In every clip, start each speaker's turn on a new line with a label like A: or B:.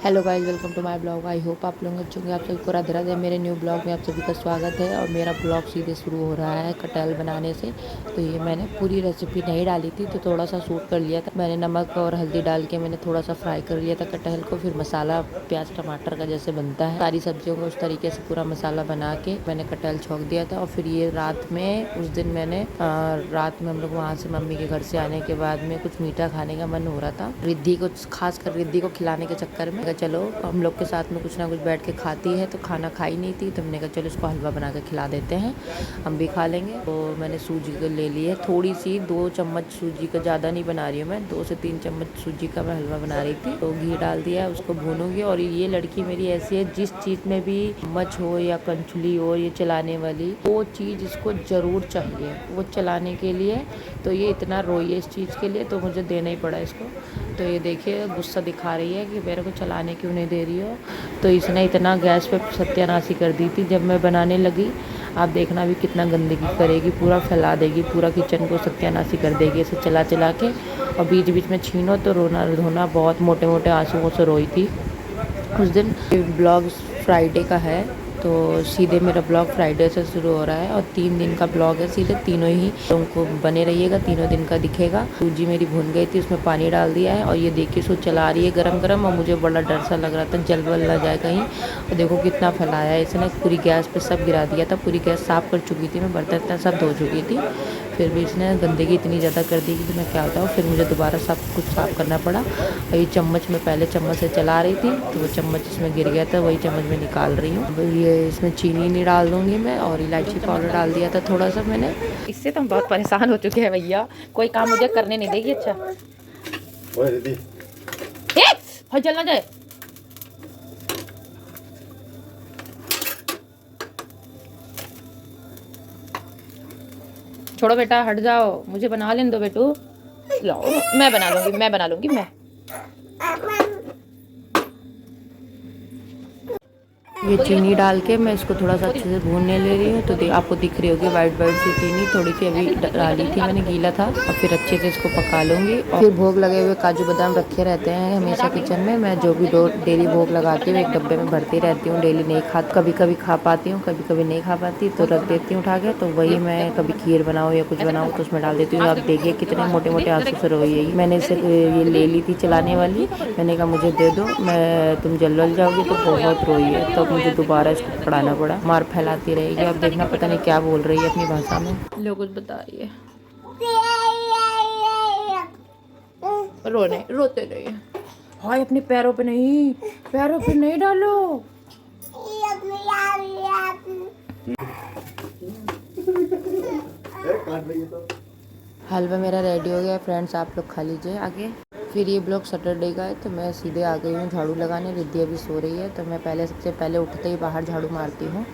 A: Hello guys, welcome to my blog. I hope आप लोग अच्छे होंगे। आप सभी को राधे राधे। मेरे न्यू ब्लॉग में आप सभी का स्वागत है। और मेरा ब्लॉग सीधे शुरू हो रहा है कटहल बनाने से। तो ये मैंने पूरी रेसिपी नहीं डाली थी, तो थोड़ा सा शूट कर लिया था मैंने। नमक और हल्दी डाल के मैंने थोड़ा सा फ्राई कर लिया था कटहल को। फिर मसाला प्याज टमाटर का जैसे बनता है सारी सब्जियों को, उस तरीके से पूरा मसाला बना के मैंने कटहल छौंक दिया था। और फिर ये रात में, उस दिन मैंने रात में हम लोग वहाँ से मम्मी के घर से आने के बाद में कुछ मीठा खाने का मन हो रहा था। रिद्धि को, खास कर रिद्धि को खिलाने के चक्कर में चलो हम लोग के साथ में कुछ ना कुछ बैठ के खाती है, तो खाना खाई नहीं थी, तो हमने कहा चलो इसको हलवा बना के खिला देते हैं, हम भी खा लेंगे। तो मैंने सूजी को ले ली है थोड़ी सी, 2 चम्मच सूजी का, ज़्यादा नहीं बना रही हूँ मैं, 2 से 3 चम्मच सूजी का मैं हलवा बना रही थी। तो घी डाल दिया है, उसको भूनूंगी। और ये लड़की मेरी ऐसी है, जिस चीज़ में भी चम्मच हो या कंचुली हो, ये चलाने वाली, वो चीज़ इसको ज़रूर चाहिए वो चलाने के लिए। तो ये इतना रोई है इस चीज़ के लिए, तो मुझे देना ही पड़ा इसको। तो ये देखिए गुस्सा दिखा रही है कि मेरे को चलाने क्यों नहीं दे रही हो। तो इसने इतना गैस पे सत्यानाशी कर दी थी जब मैं बनाने लगी। आप देखना भी कितना गंदगी करेगी, पूरा फैला देगी, पूरा किचन को सत्यानाशी कर देगी इसे चला चला के। और बीच बीच में छीनो तो रोना धोना, बहुत मोटे मोटे आंसुओं से रोई थी उस दिन। ब्लॉग फ्राइडे का है, तो सीधे मेरा ब्लॉग फ्राइडे से शुरू हो रहा है। और 3 दिन का ब्लॉग है, सीधे तीनों ही तुमको बने रहिएगा, तीनों दिन का दिखेगा। सूजी मेरी भून गई थी, उसमें पानी डाल दिया है। और ये देखिए इसको चला रही है गरम गरम, और मुझे बड़ा डर सा लग रहा था जल वल ना जाए कहीं। और देखो कितना फैलाया है इसने, पूरी गैस पे सब गिरा दिया था। पूरी गैस साफ़ कर चुकी थी मैं, बर्तन सब धो चुकी थी, फिर भी इसने गंदगी इतनी ज़्यादा कर दी कि मैं क्या बताऊँ। फिर मुझे दोबारा सब कुछ साफ़ करना पड़ा। और ये चम्मच में, पहले चम्मच से चला रही थी तो वो चम्मच इसमें गिर गया था, वही चम्मच में निकाल रही हूँ। अब ये इसमें चीनी नहीं डाल दूँगी मैं, और इलायची पाउडर डाल दिया था थोड़ा सा मैंने।
B: इससे तो हम बहुत परेशान हो चुके हैं भैया, कोई काम मुझे करने नहीं देगी। अच्छा भाई जल ना जाए। छोड़ो बेटा, हट जाओ, मुझे बना लेने दो बेटू। लाओ, मैं बना लूंगी, मैं बना लूंगी मैं।
A: ये चीनी डाल के मैं इसको थोड़ा सा अच्छे से भूनने ले रही हूँ। तो आपको दिख रही होगी वाइट वाइट सी चीनी, थोड़ी सी अभी डाली थी मैंने, गीला था। और फिर अच्छे से इसको पका लूँगी। और फिर भोग लगे हुए काजू बादाम रखे रहते हैं हमेशा किचन में। मैं जो भी डेली भोग लगाती हूँ एक डब्बे में भरती रहती हूँ। डेली नहीं खा, कभी कभी खा पाती हूँ, कभी कभी नहीं खा पाती, तो रख देती हूँ उठा के। तो वही मैं कभी खीर बनाऊँ या कुछ बनाऊँ तो उसमें डाल देती हूँ। आप देखिए कितने मोटे मोटे आंसू से रोई है। मैंने इसे ये ले ली थी चलाने वाली, मैंने कहा मुझे दे दो, मैं तुम जल जाओगी, तो बहुत रोई है। तब मुझे दोबारा इसको पकड़ाना पड़ा, मार फैलाती रहेगी। अब देखना पता नहीं क्या बोल रही है अपनी भाषा में,
B: लोग कुछ बता रही है। रोते नहीं है। हाय अपने पैरों पे नहीं, पैरों पे नहीं डालो।
A: हलवा मेरा रेडी हो गया फ्रेंड्स, आप लोग खा लीजिए आगे। फिर ये ब्लॉग सैटरडे का है, तो मैं सीधे आ गई हूँ झाड़ू लगाने। रिद्धि अभी सो रही है, तो मैं सबसे पहले उठते ही बाहर झाड़ू मारती हूँ।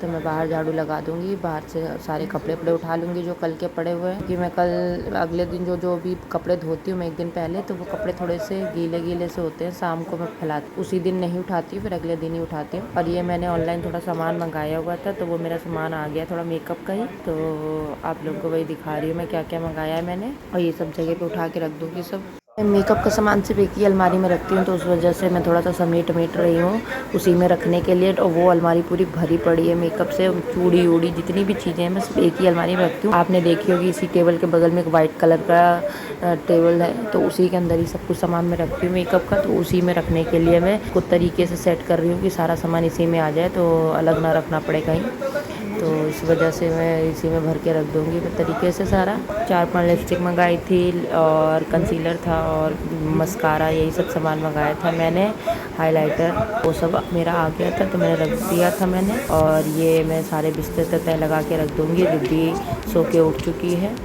A: तो मैं बाहर झाड़ू लगा दूँगी, बाहर से सारे कपड़े उठा लूँगी जो कल के पड़े हुए हैं। कि मैं कल अगले दिन जो भी कपड़े धोती हूँ मैं एक दिन पहले, तो वो कपड़े थोड़े से गीले से होते हैं, शाम को मैं फैलाती, उसी दिन नहीं उठाती हूँ, फिर अगले दिन ही उठाती हूँ। और ये मैंने ऑनलाइन थोड़ा सामान मंगाया हुआ था, तो वो मेरा सामान आ गया थोड़ा मेकअप का ही। तो आप लोग को वही दिखा रही हूँ मैं क्या क्या मंगाया है मैंने। और ये सब जगह पे उठा के रख दूँगी सब। मैं मेकअप का सामान सिर्फ एक ही अलमारी में रखती हूँ, तो उस वजह से मैं थोड़ा सा समेट रही हूँ उसी में रखने के लिए। और वो अलमारी पूरी भरी पड़ी है मेकअप से, चूड़ी उड़ी जितनी भी चीज़ें हैं मैं सिर्फ एक ही अलमारी में रखती हूँ। आपने देखी होगी इसी टेबल के बगल में एक वाइट कलर का टेबल है, तो उसी के अंदर ही सब कुछ सामान मैं रखती हूँ मेकअप का। तो उसी में रखने के लिए मैं कुछ तरीके से सेट कर रही हूँ कि सारा सामान इसी में आ जाए, तो अलग ना रखना पड़े कहीं। तो इस वजह से मैं इसी में भर के रख दूँगी मैं तरीके से सारा। 4-5 लिपस्टिक मंगाई थी, और कंसीलर था, और मस्कारा, यही सब सामान मंगाया था मैंने। हाइलाइटर वो सब मेरा आ गया था, तो मैंने रख दिया था मैंने। और ये मैं सारे बिस्तर तय लगा के रख दूँगी। रिद्धि सो के उठ चुकी है।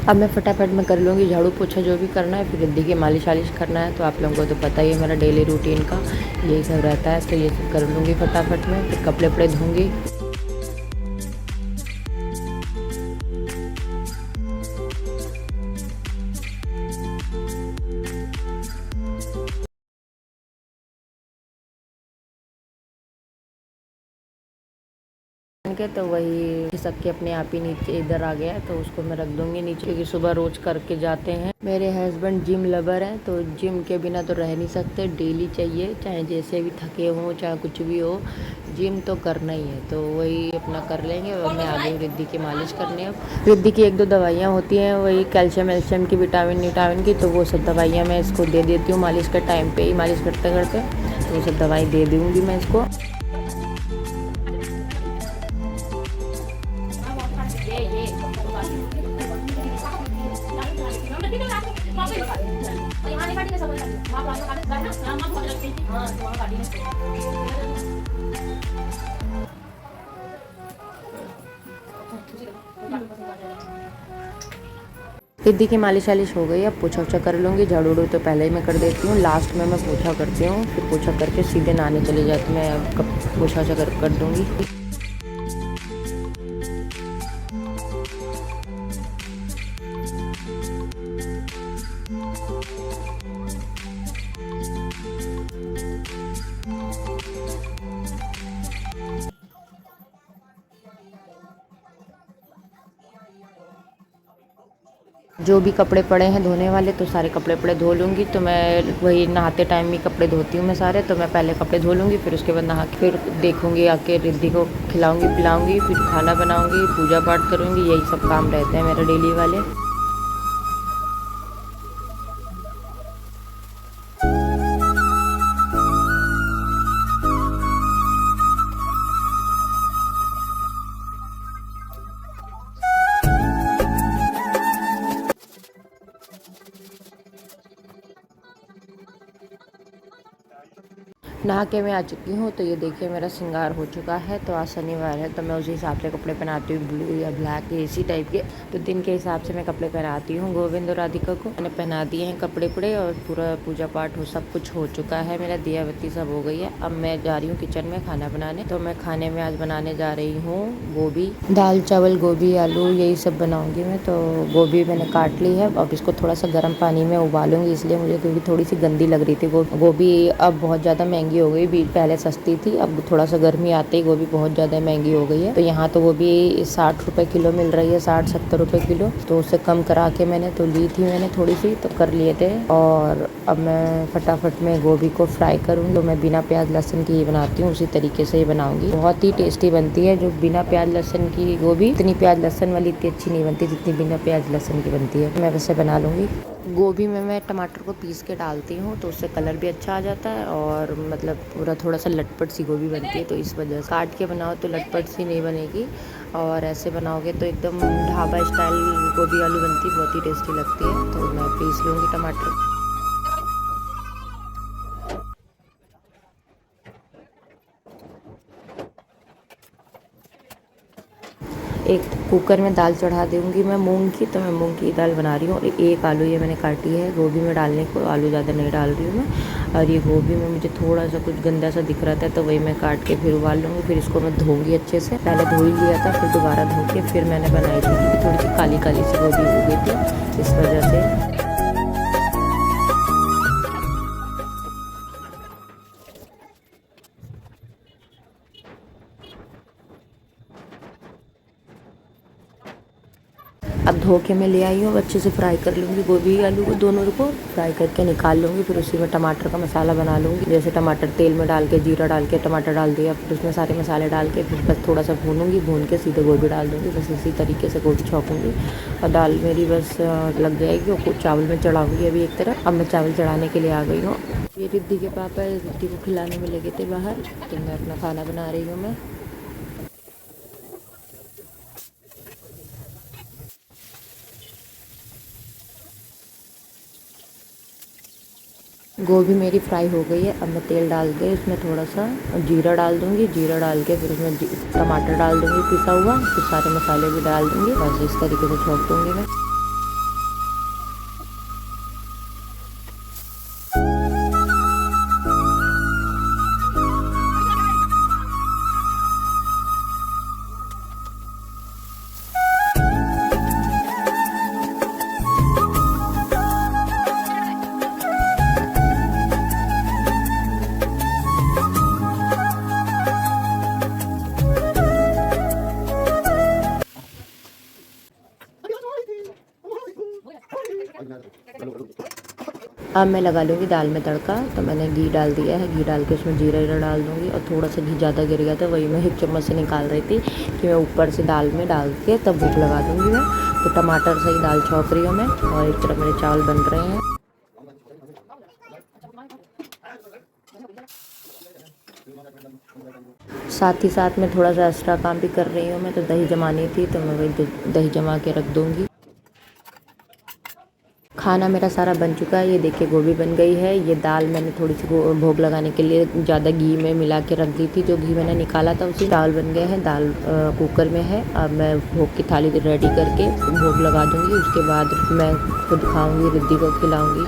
A: अब मैं फटाफट में कर लूँगी झाड़ू पोछा जो भी करना है, फिर रिद्धि की मालिश वालिश करना है। तो आप लोगों को तो पता ही है मेरा डेली रूटीन का यही सब रहता है, तो ये सब कर लूँगी फटाफट में। फिर कपड़े वपड़े धोंगी। के, तो वही खिसक के अपने आप ही नीचे इधर आ गया, तो उसको मैं रख दूंगी नीचे, क्योंकि सुबह रोज करके जाते हैं। मेरे हस्बैंड जिम लवर हैं, तो जिम के बिना तो रह नहीं सकते, डेली चाहिए, चाहे जैसे भी थके हों चाहे कुछ भी हो, जिम तो करना ही है। तो वही अपना कर लेंगे। और मैं आ गई रिद्धि की मालिश करने। अब रिद्धि की 1-2 दवाइयाँ होती हैं, वही कैल्शियम वेल्शियम की, विटामिन की, तो वो सब दवाइयाँ मैं इसको दे देती हूँ मालिश के टाइम पे ही, मालिश करते करते, तो वो सब दवाई दे दूँगी मैं इसको। रिद्धि की मालिश वालिश हो गई, अब पोछा ओछा कर लूँगी। झाड़ू उड़ू तो पहले ही मैं कर देती हूँ, लास्ट में मैं पोछा करती हूँ, फिर पोछा करके सीधे नहाने चले जाती हूँ। मैं कब पोछा ओछा कर दूँगी। जो भी कपड़े पड़े हैं धोने वाले, तो सारे कपड़े पड़े धो लूँगी। तो मैं वही नहाते टाइम ही कपड़े धोती हूँ मैं सारे, तो मैं पहले कपड़े धो लूँगी, फिर उसके बाद नहा के फिर देखूँगी, आके रिद्धि को खिलाऊँगी पिलाऊँगी, फिर खाना बनाऊँगी, पूजा पाठ करूँगी। यही सब काम रहते हैं मेरे डेली वाले। नहा के मैं आ चुकी हूँ, तो ये देखिए मेरा श्रृंगार हो चुका है। तो आज शनिवार है, तो मैं उसी हिसाब से कपड़े पहनाती हूँ, ब्लू या ब्लैक इसी टाइप के। तो दिन के हिसाब से मैं कपड़े पहनाती हूँ। गोविंद और राधिका को मैंने पहना दिए हैं कपड़े पड़े, और पूरा पूजा पाठ हो सब कुछ हो चुका है मेरा, दिया बत्ती सब हो गई है। अब मैं जा रही हूँ किचन में खाना बनाने। तो मैं खाने में आज बनाने जा रही हूँ गोभी, दाल चावल, गोभी आलू, यही सब बनाऊँगी मैं। तो गोभी मैंने काट ली है, अब इसको थोड़ा सा गर्म पानी में उबालूंगी, इसलिए मुझे, क्योंकि थोड़ी सी गंदी लग रही थी गोभी। अब बहुत ज़्यादा महंगी हो गई, पहले सस्ती थी, अब थोड़ा सा गर्मी आते ही गोभी बहुत ज़्यादा महंगी हो गई है। तो यहाँ तो गोभी 60 रुपये किलो मिल रही है, 60-70 रुपये किलो। तो उससे कम करा के मैंने तो ली थी, मैंने थोड़ी सी तो कर लिए थे। और अब मैं फटाफट में गोभी को फ्राई करूँगी। तो मैं बिना प्याज लहसुन की ही बनाती हूँ, उसी तरीके से ही बनाऊँगी। बहुत ही टेस्टी बनती है जो बिना प्याज लहसुन की गोभी। इतनी प्याज लहसुन वाली इतनी अच्छी नहीं बनती जितनी बिना प्याज लहसुन की बनती है। मैं वैसे बना लूँगी। गोभी में मैं टमाटर को पीस के डालती हूँ, तो उससे कलर भी अच्छा आ जाता है, और मतलब पूरा थोड़ा सा लटपट सी गोभी बनती है। तो इस वजह से काट के बनाओ तो लटपट सी नहीं बनेगी, और ऐसे बनाओगे तो एकदम ढाबा स्टाइल गोभी आलू बनती है, बहुत ही टेस्टी लगती है। तो मैं पीस लूँगी टमाटर। एक कुकर में दाल चढ़ा दूँगी मैं मूंग की, तो मैं मूंग की दाल बना रही हूँ। एक आलू ये मैंने काटी है गोभी में डालने को, आलू ज़्यादा नहीं डाल रही हूँ मैं। और ये गोभी में मुझे थोड़ा सा कुछ गंदा सा दिख रहा था, तो वही मैं काट के फिर उबाल लूँगी। फिर इसको मैं धोऊँगी अच्छे से, पहले धो ही लिया था, फिर दोबारा धो के फिर मैंने बनाई थी, क्योंकि थोड़ी सी काली काली सी गोभी हो गई थी, इस वजह से। अब धो के मैं ले आई हूँ, अच्छे से फ्राई कर लूँगी गोभी आलू को, दोनों को फ्राई करके निकाल लूँगी। फिर उसी में टमाटर का मसाला बना लूँगी। जैसे टमाटर तेल में डाल के, जीरा डाल के, टमाटर डाल दिया, फिर उसमें सारे मसाले डाल के फिर बस थोड़ा सा भूनूँगी, भून के सीधे गोभी डाल दूँगी। बस इसी तरीके से गोभी छौंकूँगी और दाल मेरी बस लग जाएगी। और कुछ चावल में चढ़ाऊँगी अभी एक तरफ। अब मैं चावल चढ़ाने के लिए आ गई हूँ। ये रिद्धि के पापा रिद्धि को खिलाने में लगे थे बाहर, तो मैं अपना खाना बना रही हूँ मैं। गोभी मेरी फ्राई हो गई है। अब मैं तेल डाल के उसमें थोड़ा सा जीरा डाल दूँगी। जीरा डाल के फिर उसमें टमाटर डाल दूँगी पिसा हुआ, फिर सारे मसाले भी डाल दूँगी। बस इस तरीके से छोड़ दूँगी मैं। अब मैं लगा लूँगी दाल में तड़का। तो मैंने घी डाल दिया है, घी डाल के उसमें जीरा वीरा डाल दूँगी। और थोड़ा सा घी ज़्यादा गिर गया था, वही मैं एक चम्मच से निकाल रही थी कि मैं ऊपर से दाल में डाल के तब भूख लगा दूँगी मैं। तो टमाटर से ही दाल छौंक रही हूँ मैं, और एक तरफ मेरे चावल बन रहे हैं। साथ ही साथ में थोड़ा सा एक्स्ट्रा काम भी कर रही हूँ मैं। तो दही जमानी थी, तो मैं वही दही जमा के रख दूँगी। खाना मेरा सारा बन चुका है। ये देखिए गोभी बन गई है। ये दाल मैंने थोड़ी सी भोग लगाने के लिए ज़्यादा घी में मिला के रख दी थी। जो घी मैंने निकाला था उसी चावल बन गए हैं। दाल कुकर में है। अब मैं भोग की थाली रेडी करके भोग लगा दूँगी। उसके बाद मैं खुद खाऊँगी, रिद्धि को खिलाऊँगी।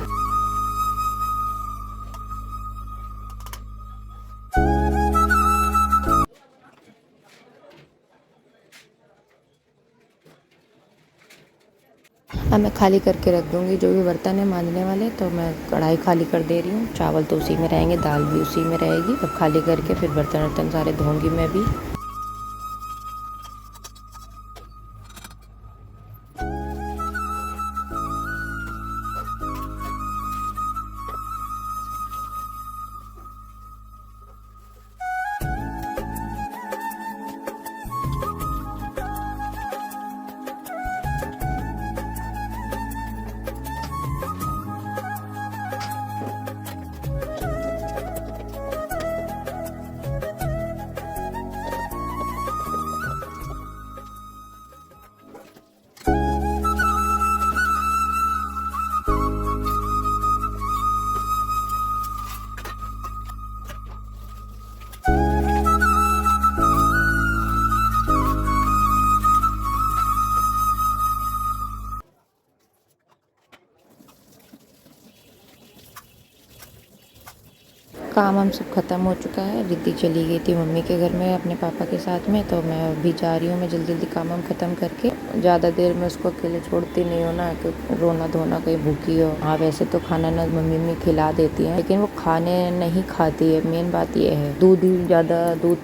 A: अब मैं खाली करके रख दूँगी जो भी बर्तन है मांजने वाले। तो मैं कढ़ाई खाली कर दे रही हूँ। चावल तो उसी में रहेंगे, दाल भी उसी में रहेगी। अब खाली करके फिर बर्तन वर्तन सारे धोऊँगी मैं भी। काम हम सब ख़त्म हो चुका है। रिद्धि चली गई थी मम्मी के घर में अपने पापा के साथ में। तो मैं अभी जा रही हूँ। मैं जल्दी जल्दी काम हम ख़त्म करके। ज़्यादा देर में उसको अकेले छोड़ती नहीं हो ना, कि रोना धोना कहीं भूखी हो। हाँ वैसे तो खाना ना मम्मी खिला देती है, लेकिन वो खाने नहीं खाती है। मेन बात ये है, दूध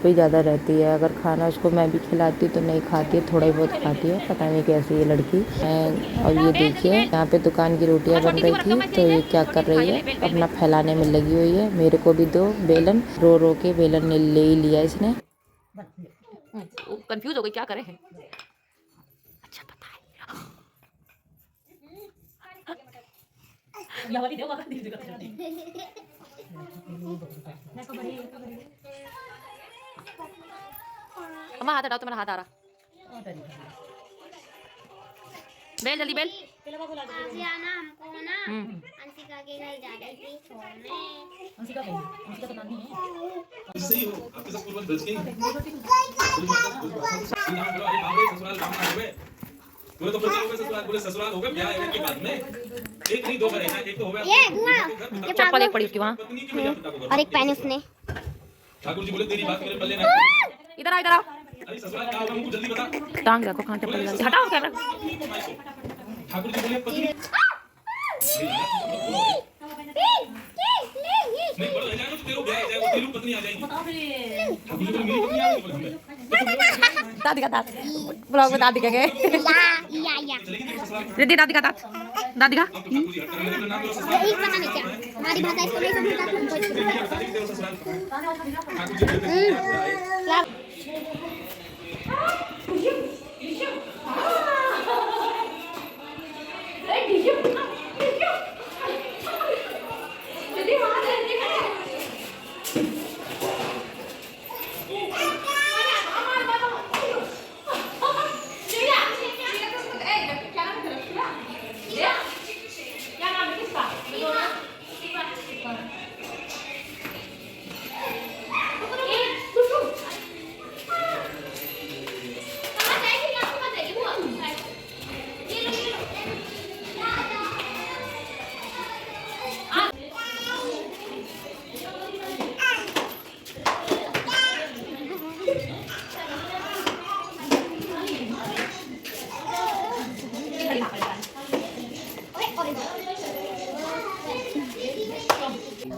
A: पे ही ज़्यादा रहती है। अगर खाना उसको मैं भी खिलाती तो नहीं खाती है, थोड़ा ही बहुत खाती है। पता नहीं कैसी ये लड़की। और ये देखिए यहाँ पे दुकान की रोटियाँ बन रही थी। तो ये क्या कर रही है, अपना फैलाने में लगी हुई है। मेरे को भी दो बेलन। रो रो के बेलन ले ही लिया इसने।
B: कंफ्यूज हो गई, क्या करे है। अच्छा पता है। अम्मा हाथ हटाओ, तुम्हारा हाथ आ रहा। बेल जल्दी बेल।
C: आज आना हमको ना अंशिका के घर जा रही थी छोड़ने।
B: अंशिका तो नानी है।
D: सही हो आपके सब पूर्वज बच गए ससुराल काम ना हुए पूरे तो बचे हुए ससुराल पूरे ससुराल हो गए ब्याह के बाद में एक नहीं दो करे ना एक तो हो गया
C: ये बुआ
B: चप्पल एक पड़ी उसकी वहां
D: पत्नी की भैया पिता को
C: और एक पहने उसने।
D: ठाकुर जी बोले तेरी बात मेरे पल्ले ना
B: इधर आओ इधर आओ।
D: अरे ससुराल का होगा मुझे जल्दी बता
B: टांग रखो कहां चप्पल डाल हटाओ कैमरा।
D: ठाकुर जी बोले पत्नी नहीं बड़ा रह जाएगा तो तेरे ब्याह जाएगा तेरी पत्नी आ जाएगी ठाकुर जी बोले मेरी पत्नी आ जाएगी
B: दादी का दांत ब्लॉग में दादी के
C: या
B: रिद्धि दादी का दांत दादी का
C: एक पता नहीं क्या हमारी भाषा इसको नहीं समझता क्या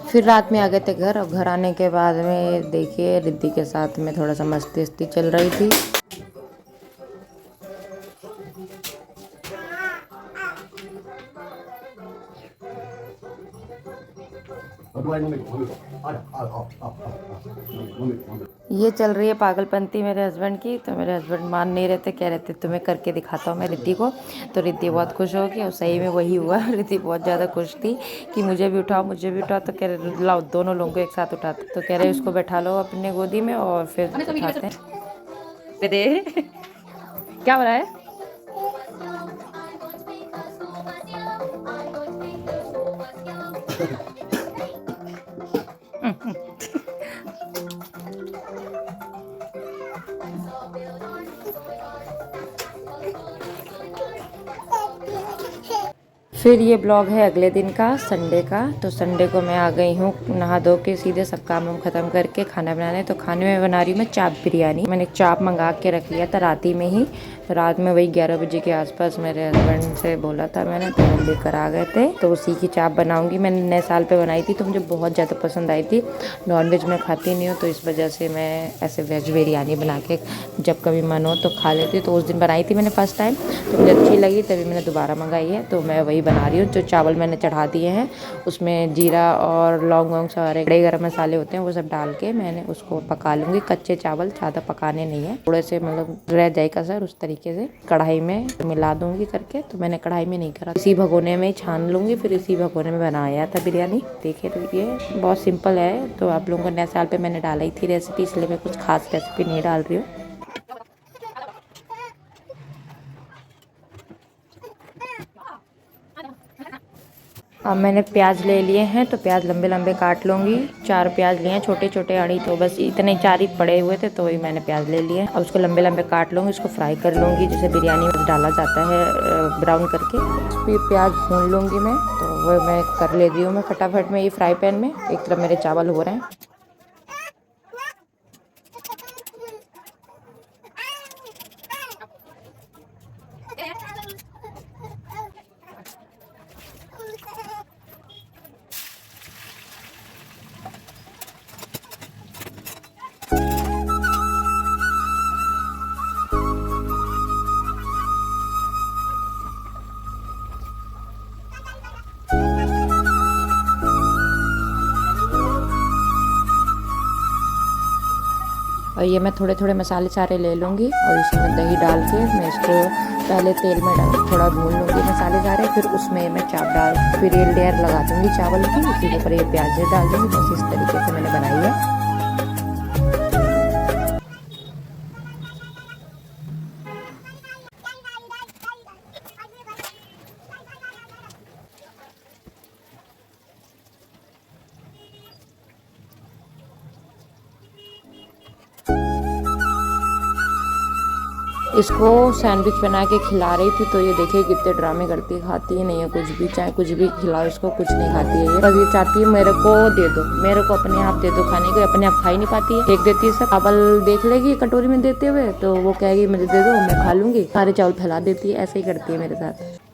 A: फिर रात में आ गए थे घर। और घर आने के बाद में देखिए रिद्धि के साथ में थोड़ा सा मस्ती वस्ती चल रही थी। ये चल रही है पागलपंती मेरे हस्बैंड की। तो मेरे हस्बैंड मान नहीं रहते, कह रहे थे तुम्हें करके दिखाता हूँ मैं रिद्धि को। तो रिद्धि बहुत खुश हो गई और सही में वही हुआ। रिद्धि बहुत ज़्यादा खुश थी कि मुझे भी उठाओ मुझे भी उठाओ। तो कह रहे लाओ दोनों लोगों को एक साथ उठाते। तो कह रहे उसको बैठा लो अपने गोदी में और फिर उठाते हैं।
B: दे क्या हो रहा है?
A: फिर ये ब्लॉग है अगले दिन का, संडे का। तो संडे को मैं आ गई हूँ नहा धो के सीधे सब काम वाम खत्म करके खाना बनाने। तो खाने में बना रही हूँ मैं चाप बिरयानी। मैंने चाप मंगा के रख लिया था रात ही में ही। तो रात में वही 11 बजे के आसपास मेरे हस्बैंड से बोला था मैंने, तो वो लेकर आ गए थे। तो उसी की चाप बनाऊंगी। मैंने नए साल पे बनाई थी तो मुझे बहुत ज़्यादा पसंद आई थी। नॉनवेज मैं खाती नहीं हूँ तो इस वजह से मैं ऐसे वेज बिरयानी बना के जब कभी मन हो तो खा लेती। तो उस दिन बनाई थी मैंने फर्स्ट टाइम, तो मुझे अच्छी लगी, तभी मैंने दोबारा मंगाई है। तो मैं वही बना रही हूँ। जो चावल मैंने चढ़ा दिए हैं उसमें जीरा और लौंग वोंग सारे बड़े गरम मसाले होते हैं वो सब डाल के मैंने उसको पका लूँगी। कच्चे चावल ज़्यादा पकाने नहीं है, थोड़े से मतलब रह जाएगा सर उस तरीके से कढ़ाई में मिला दूंगी करके। तो मैंने कढ़ाई में नहीं करा, इसी भगोने में छान लूँगी, फिर इसी भगोने में बनाया था बिरयानी। देखिए तो ये बहुत सिंपल है। तो आप लोगों को नए साल पे मैंने डाला ही थी रेसिपी, इसलिए मैं कुछ खास रेसिपी नहीं डाल रही हूँ। अब मैंने प्याज ले लिए हैं तो प्याज लंबे लंबे काट लूँगी। 4 प्याज लिए हैं छोटे छोटे अड़ी, तो बस इतने 4 ही पड़े हुए थे तो वही मैंने प्याज ले लिए। अब उसको लंबे लंबे काट लूँगी, इसको फ्राई कर लूँगी जैसे बिरयानी में डाला जाता है ब्राउन करके। फिर प्याज भून लूँगी मैं, तो वो मैं कर ले रही हूँ मैं फटाफट में ये फ्राई पैन में। एक तरफ मेरे चावल हो रहे हैं। और ये मैं थोड़े थोड़े मसाले सारे ले लूँगी और इसमें दही डाल के मैं इसको पहले तेल में थोड़ा भून लूँगी मसाले सारे। फिर उसमें मैं चाप डाल फिर ये लेयर लगा दूँगी चावल की, उसी के ऊपर ये प्याज डाल दूँगी। बस इस तरीके से मैंने बनाई है। इसको सैंडविच बना के खिला रही थी तो ये देखिए कितने ड्रामे करती, खाती ही नहीं है कुछ भी, चाहे कुछ भी खिलाओ इसको कुछ नहीं खाती है ये। बस ये चाहती है मेरे को दे दो, मेरे को अपने आप दे दो खाने को, अपने आप खा ही नहीं पाती है। फेंक देती है सब। चावल देख लेगी कटोरी में देते हुए तो वो कहेगी मुझे दे दो मैं खा लूँगी, सारे चावल फैला देती है। ऐसे ही करती है मेरे साथ।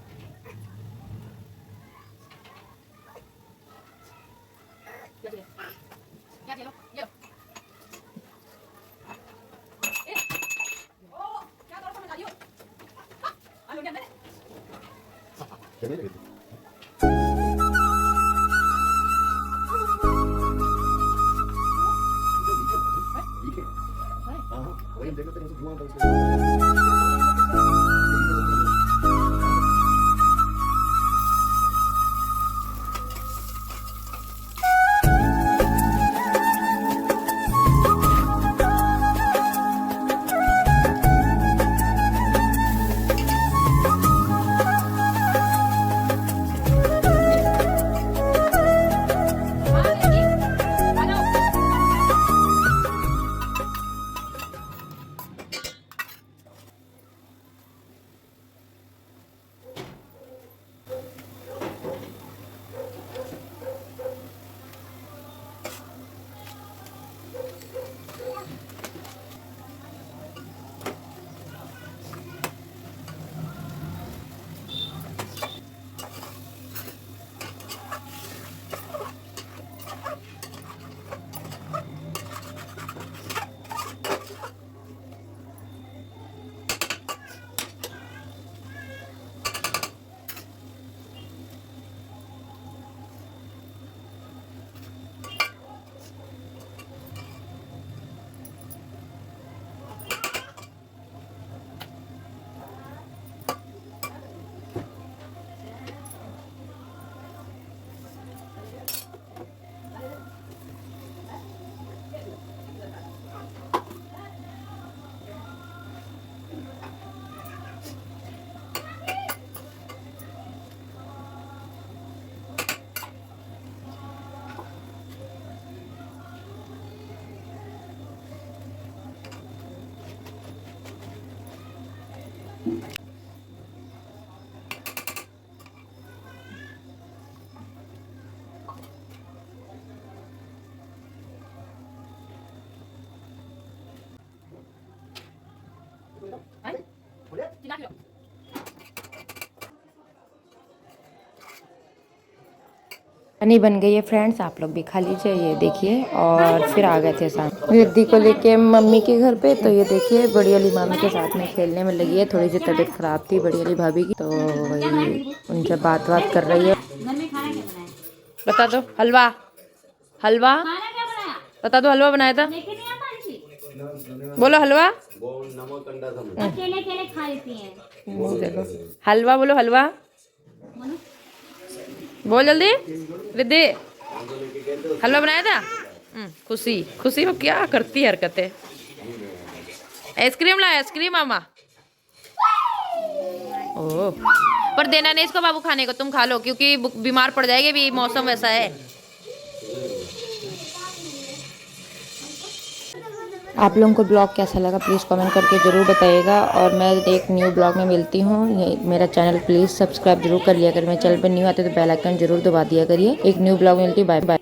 A: नहीं बन गई है फ्रेंड्स, आप लोग भी खा लीजिए। ये देखिए, और फिर आ गए थे साथ रिद्धि को लेके मम्मी के घर पे। तो ये देखिए बड़ी वाली मामी के साथ में खेलने में लगी है। थोड़ी सी तबीयत खराब थी बड़ी वाली भाभी की, तो वही उनसे बात कर रही है।
B: बता दो। हलवा, हलवा बता दो। हलवा बनाया था, बोलो हलवा।
C: अकेले खा लेती हैं।
B: देखो हलवा, बोलो हलवा, बोल जल्दी। रिद्धि हलवा बनाया था। खुशी, खुशी वो क्या करती है हरकतें। आइसक्रीम लाया, आइसक्रीम मामा। ओह, पर देना नहीं इसको बाबू खाने को, तुम खा लो क्योंकि बीमार पड़ जाएगी, अभी मौसम वैसा है।
A: आप लोगों को ब्लॉग कैसा लगा प्लीज़ कमेंट करके ज़रूर बताइएगा। और मैं एक न्यू ब्लॉग में मिलती हूँ। मेरा चैनल प्लीज़ सब्सक्राइब जरूर कर लिया। अगर मेरे चैनल पर न्यू आते तो बेल आइकन जरूर दबा दिया करिए। एक न्यू ब्लॉग में मिलती हूँ। Bye bye.